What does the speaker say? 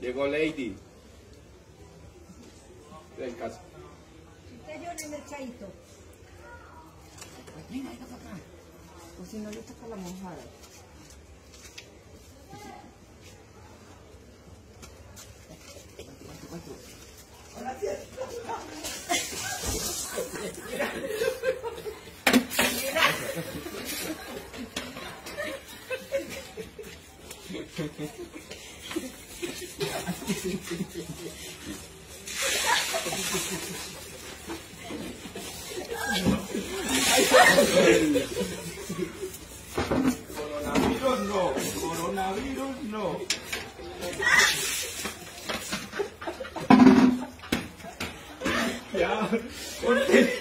Llegó Lady. Del caso. Usted yo en el mercadito. Venga, venga para acá. O si no le toca la mojada. Coronavirus no, coronavirus no. Ya, ponte.